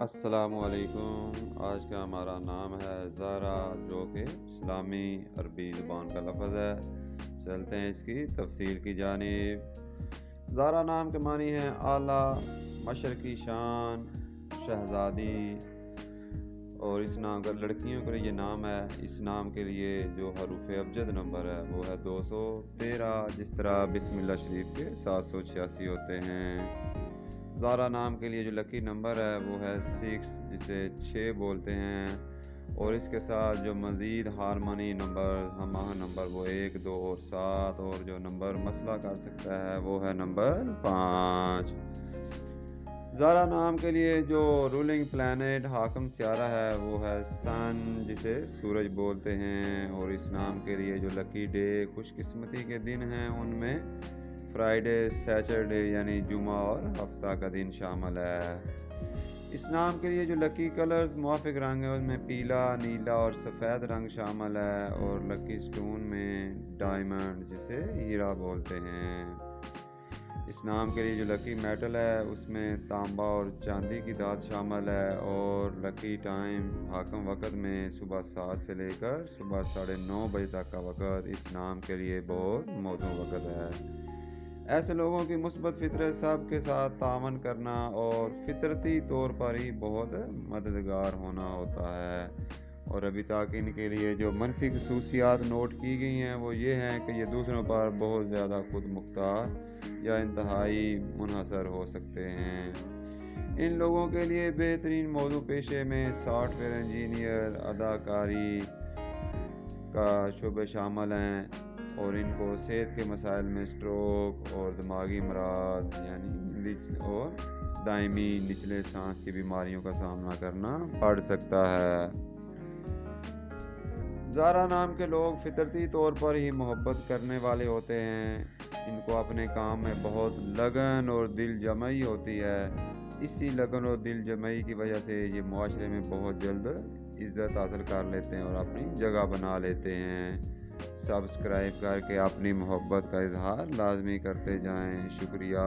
السلام علیکم۔ آج کا ہمارا نام ہے زہرا، جو کہ اسلامی عربی زبان کا لفظ ہے۔ چلتے ہیں اس کی تفصیل کی جانب۔ زہرا نام کے معنی ہیں اعلیٰ، مشرقی شان، شہزادی، اور اس نام کا لڑکیوں کے لیے یہ نام ہے۔ اس نام کے لیے جو حروف ابجد نمبر ہے وہ ہے 213، جس طرح بسم اللہ شریف کے 786 ہوتے ہیں۔ زہرا نام کے لیے جو لکی نمبر ہے وہ ہے 6، جسے 6 بولتے ہیں، اور اس کے ساتھ جو مزید ہارمونی نمبر، ہم آہنگ نمبر، وہ 1، 2 اور 7، اور جو نمبر مسئلہ کر سکتا ہے وہ ہے نمبر 5۔ زہرا نام کے لیے جو رولنگ پلانٹ، حاکم سیارہ ہے وہ ہے سن، جسے سورج بولتے ہیں، اور اس نام کے لیے جو لکی ڈے، خوش قسمتی کے دن ہیں، ان میں فرائیڈے، سیچرڈے یعنی جمعہ اور ہفتہ کا دن شامل ہے۔ اس نام کے لیے جو لکی کلرز، موافق رنگ ہے، اس میں پیلا، نیلا اور سفید رنگ شامل ہے، اور لکی سٹون میں ڈائمنڈ، جسے ہیرا بولتے ہیں۔ اس نام کے لیے جو لکی میٹل ہے اس میں تانبا اور چاندی کی دھات شامل ہے، اور لکی ٹائم، حاکم وقت میں صبح 7 سے لے کر صبح 9:30 بجے تک کا وقت اس نام کے لیے بہت موزوں وقت ہے۔ ایسے لوگوں کی مثبت فطرت، سب کے ساتھ تعاون کرنا اور فطرتی طور پر ہی بہت مددگار ہونا ہوتا ہے۔ اور ابھی تک ان کے لیے جو منفی خصوصیات نوٹ کی گئی ہیں وہ یہ ہیں کہ یہ دوسروں پر بہت زیادہ خود مختار یا انتہائی منحصر ہو سکتے ہیں۔ ان لوگوں کے لیے بہترین موضوع پیشے میں سافٹ ویئر انجینئر، اداکاری کا شعبے شامل ہیں، اور ان کو صحت کے مسائل میں سٹروک اور دماغی امراض یعنی اور دائمی نچلے سانس کی بیماریوں کا سامنا کرنا پڑ سکتا ہے۔ زہرا نام کے لوگ فطرتی طور پر ہی محبت کرنے والے ہوتے ہیں۔ ان کو اپنے کام میں بہت لگن اور دل جمعی ہوتی ہے۔ اسی لگن اور دل جمعی کی وجہ سے یہ معاشرے میں بہت جلد عزت حاصل کر لیتے ہیں اور اپنی جگہ بنا لیتے ہیں۔ سبسکرائب کر کے اپنی محبت کا اظہار لازمی کرتے جائیں۔ شکریہ۔